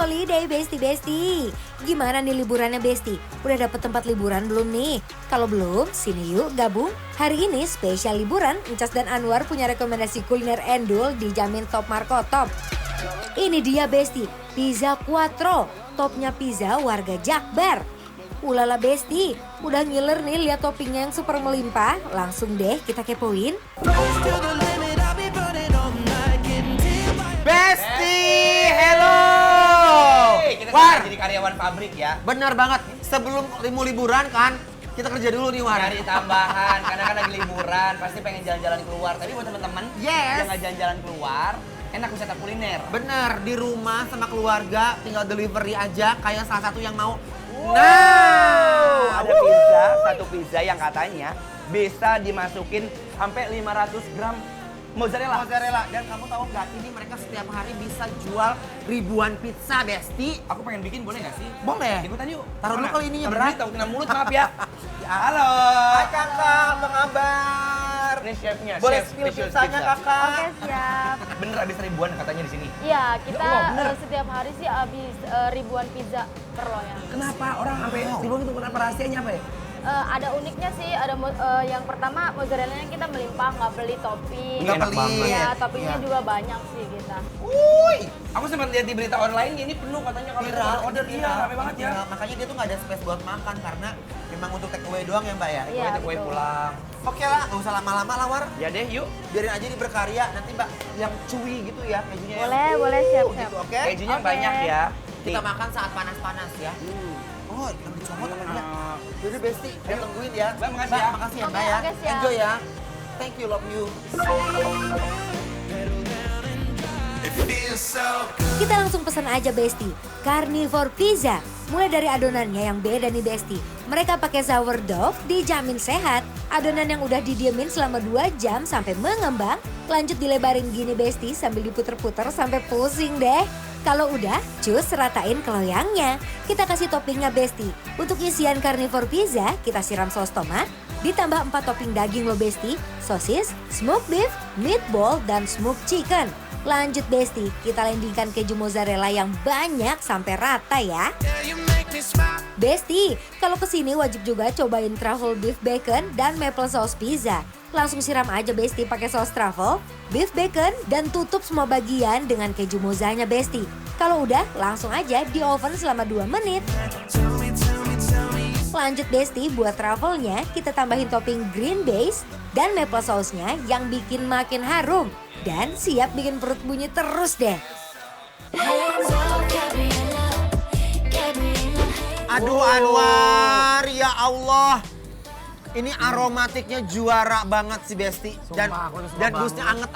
holiday Besti. Gimana nih liburannya Besti? Udah dapet tempat liburan belum nih? Kalau belum, sini yuk gabung. Hari ini spesial liburan, Encas dan Anwar punya rekomendasi kuliner endul dijamin top Marco Top. Ini dia Besti, pizza quattro, topnya pizza warga Jakbar. Ulala Besti, udah ngiler nih lihat toppingnya yang super melimpah. Langsung deh kita kepoin. Besti, hello. Kita War, jadi karyawan pabrik ya. bener banget. Sebelum mau liburan kan, kita kerja dulu nih War. Cari tambahan, karena kan lagi liburan, pasti pengen jalan-jalan keluar. Tapi buat teman-teman Yes. yang nggak jalan-jalan keluar, enak wisata kuliner. Bener, di rumah sama keluarga tinggal delivery aja kayak salah satu yang mau. Ada pizza, satu pizza yang katanya bisa dimasukin sampai 500 gram mozzarella. Dan kamu tahu nggak, ini mereka setiap hari bisa jual ribuan pizza, Besti. Aku pengen bikin, boleh nggak sih? Boleh. Ikutan yuk. Taruh dulu Mana? kali ininya, Taruh berat. dulu, tahu kena mulut, maaf ya. Halo. Hai kakak, apa kabar? Ini chefnya, Boleh chef spill special pizzanya pizza. kakak? Oke, siap. Bener habis ribuan katanya di sini. Iya, kita Ya Allah, bener. setiap hari sih habis ribuan pizza per loyang. Kenapa orang sampai ribuan itu, kenapa rahasianya apa ya? Ada uniknya sih, ada yang pertama mozzarella-nya kita melimpah, nggak beli topping. Nggak Enak pelit. banget. Ya, toppingnya Iya. juga banyak sih kita. Wuih, aku sempat lihat di berita online ini penuh katanya kalau Viral, kita order iya, rame banget ya. viral. Makanya dia tuh nggak ada space buat makan karena memang untuk take away doang ya Mbak ya? Iya, Take away betul. pulang. Oke lah, nggak usah lama-lama lah War. Ya deh, yuk. Biarin aja di berkarya, nanti Mbak yang cuy gitu ya kejunya. Boleh, siap. Gitu, oke? Kejunya Oke. banyak ya. Kita Nih. makan saat panas-panas ya. Oh, yang dicomot apa dia? Enak. Yaudah Besti, kita Ayo. tungguin ya. Mbak, makasih ya. Makasih ya Oke, Mbak ya. oke, siap. Enjoy ya. Thank you, love you. Kita langsung pesan aja Besti, Carnivore Pizza. Mulai dari adonannya yang beda nih Besti. Mereka pakai sourdough, dijamin sehat. Adonan yang udah didiemin selama 2 jam sampai mengembang. Lanjut dilebarin gini Besti sambil diputer-puter sampai pusing deh. Kalau udah, cus ratain ke loyangnya. Kita kasih toppingnya Besti. Untuk isian Carnivore Pizza, kita siram saus tomat. Ditambah 4 topping daging lo Besti, sosis, smoked beef, meatball, dan smoked chicken. Lanjut Besti, kita landingkan keju mozzarella yang banyak sampai rata ya. Besti, kalau kesini wajib juga cobain truffle beef bacon dan maple sauce pizza. Langsung siram aja Besti pakai saus truffle, beef bacon, dan tutup semua bagian dengan keju mozzanya Besti. Kalau udah, langsung aja di oven selama 2 menit. Lanjut Besti, buat truffle-nya kita tambahin topping green base dan maple sauce-nya yang bikin makin harum. Dan siap bikin perut bunyi terus deh. Aduh Anwar, ya Allah. Ini aromatiknya juara banget sih Besti. Dan Sumpah, aku tuh suka dan banget. dusnya anget.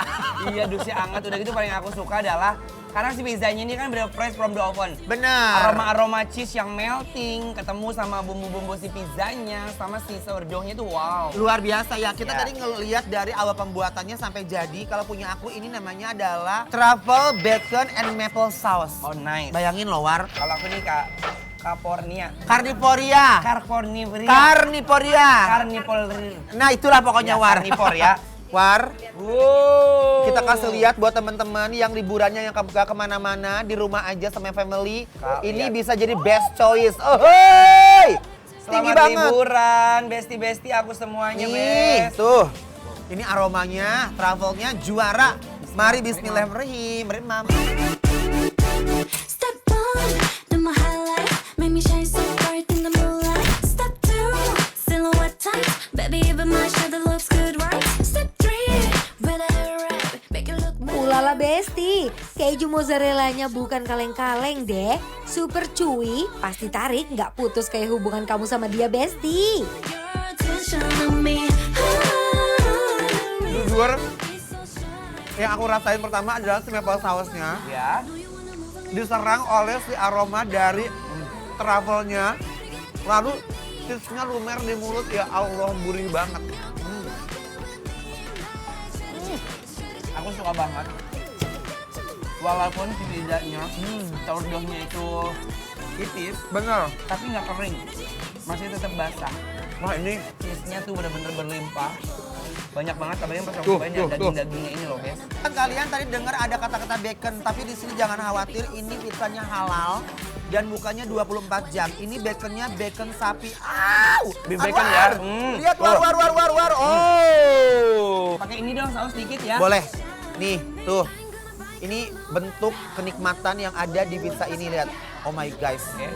Iya, dusnya anget. Udah gitu paling aku suka adalah karena si pizzanya ini kan bener fresh from the oven. Benar. Aroma-aroma cheese yang melting ketemu sama bumbu-bumbu si pizzanya sama si sourdoughnya itu wow. Luar biasa ya. Kita Ya. tadi ngeliat dari awal pembuatannya sampai jadi. Kalau punya aku ini namanya adalah truffle bacon and maple sauce. Oh nice. Bayangin loh War. Kalau aku nih Kak Capornia. Carnivoria. Carnivoria. Carnivoria. Carnivore. Nah itulah pokoknya Ya, War. carnivore ya. War. Wow. Kita kasih lihat buat teman-teman yang liburannya yang gak kemana-mana, di rumah aja sama family. Ini Lihat. bisa jadi best choice. Oh, hey! Tinggi Selamat banget. liburan, besti-besti aku semuanya, Nih, Best. tuh. Ini aromanya, travelnya juara. Mari bismillahirrahmanirrahim. Remam. Step one, do my highlight, make me shine so bright in the moonlight. Step two, silhouette tight, baby even my shadow looks good, right? Step three, red hair red, make it look better. Ulala Besti, keju mozzarellanya bukan kaleng-kaleng deh. Super chewy, pasti tarik nggak putus kayak hubungan kamu sama dia Besti. Your attention on me. Jujur, yang aku rasain pertama adalah si maple sausnya. Ya. Diserang oleh si aroma dari truffle-nya. Lalu cheese-nya lumer di mulut, ya Allah, gurih banget. Aku suka banget. Walaupun si pizzanya, sourdoughnya itu tipis, Bener. tapi nggak kering. Masih tetap basah. Wah ini Cheese-nya tuh bener-bener berlimpah. Banyak banget tapi yang pas aku Tuh, cobain tuh, ya daging-dagingnya ini loh guys. Kan kalian tadi dengar ada kata-kata bacon, tapi di sini jangan khawatir, ini pizzanya halal dan bukanya 24 jam. Ini baconnya bacon sapi. Beef bacon ya. Lihat war. Oh. Pakai ini dong saus dikit ya. Boleh. Nih, tuh. Ini bentuk kenikmatan yang ada di pizza ini, lihat. Oh my guys. Oke.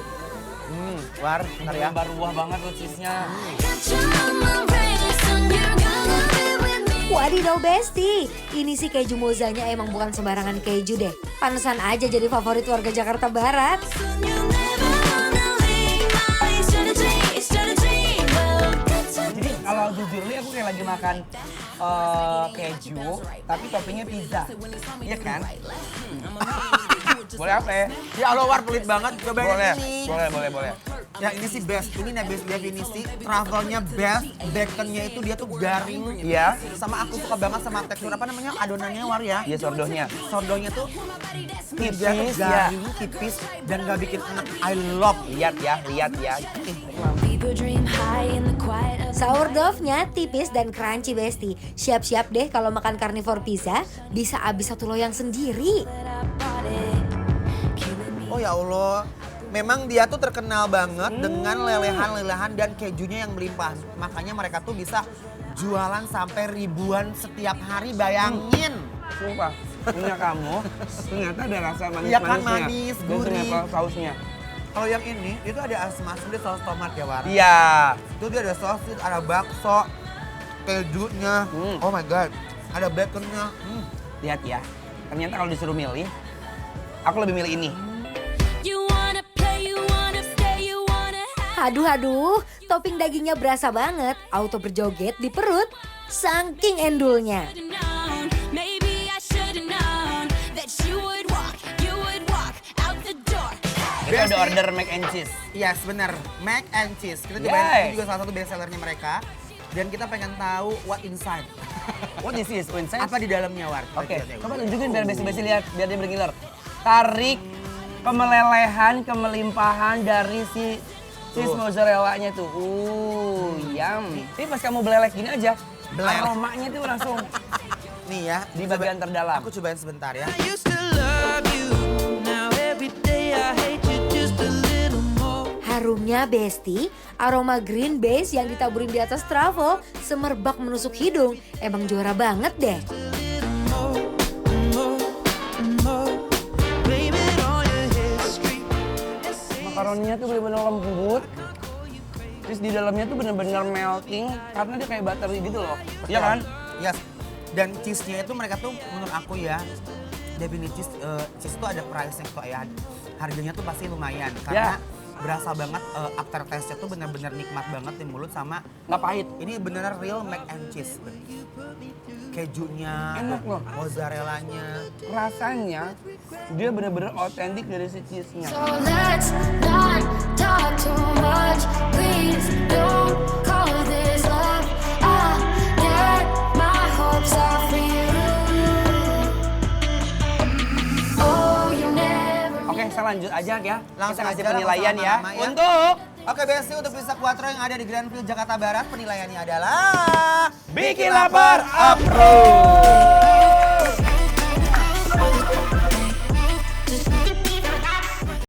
War, bentar ya. Berbuah banget tuh cheese-nya. Got you on my wrist and you're gonna be with me. Wadidaw Besti, ini sih keju mozzanya emang bukan sembarangan keju deh. Pantesan aja jadi favorit warga Jakarta Barat. You never wanna leave my strategy. Well, that's a Jadi kalau jujur nih aku kayak lagi makan keju tapi toppingnya pizza. Iya kan? Boleh apa ya? Ya Allah, War pelit banget. Cobain Boleh. ini. Boleh. Ya ini sih best. Ini best definisi. Truffle-nya best. Baconnya itu dia tuh garing. Iya. Sama aku suka banget sama tekstur apa namanya adonannya, War ya. Iya sordohnya. Sordonya tuh Tipis dia tuh ya. garing, tipis dan gak bikin enak. I love. Lihat ya. people dream high in the quiet of Sourdough-nya tipis dan crunchy Besti. Siap-siap deh kalau makan carnivore pizza, bisa habis satu loyang sendiri. our body. Killing me. Oh ya Allah. Memang dia tuh terkenal banget dengan lelehan-lelehan dan kejunya yang melimpah. Makanya mereka tuh bisa jualan sampai ribuan setiap hari, bayangin. Sumpah, punya kamu ternyata ada rasa manis-manisnya. Iya kan, manis, Dan gurih. sama sausnya. Kalau yang ini, itu ada asam-asam, dia saus tomat ya, War. Iya. Itu dia ada saus, ada bakso, kejunya. Oh my God, ada baconnya. Lihat ya, ternyata kalau disuruh milih, aku lebih milih ini. You wanna play, you wanna stay, you wanna have. Aduh, topping dagingnya berasa banget, auto berjoget di perut, saking endulnya. Known, maybe I should've known that you would walk out the door. Kita udah order mac and cheese. Yes, bener. Mac and cheese. Kita cobain, Yes. ini juga salah satu best sellernya mereka. Dan kita pengen tahu what inside. What is this? Inside? Apa di dalamnya, War? Oke, Kita coba tunjukin biar besi-besi lihat, biar dia bergilir. Tarik kemelelehan, kemelimpahan dari si cheese mozzarella-nya tuh. Yum. Ini pas kamu belelek gini aja, Beler. aromanya tuh langsung Nih ya, di bagian terdalam. aku cobain sebentar ya. Harumnya Besti, aroma green base yang ditaburin di atas truffle, semerbak menusuk hidung. Emang juara banget deh. Makaroninya tuh bener-bener lembut. Terus di dalamnya tuh bener-bener melting karena dia kayak butter gitu loh. Iya kan? Yes. Dan cheese-nya itu mereka tuh menurut aku ya, definisi cheese itu ada price-nya kok ya. Harganya tuh pasti lumayan karena berasa banget aftertaste-nya tuh bener-bener nikmat banget di mulut sama Nggak pahit. ini beneran real mac and cheese. Kejunya, Enak loh. mozzarella-nya. Rasanya dia bener-bener otentik dari si cheese-nya. So let's not talk too much. Please don't call this love. I get my hopes up for you. Oh, you never. Oke, saya lanjut aja ya. Langsung Kita kasih aja, penilaian langsung ya. lama-lama ya. Untuk Oke Besti, untuk pizza quattro yang ada di Grandfield Jakarta Barat penilaiannya adalah Bikin Lapar Approve.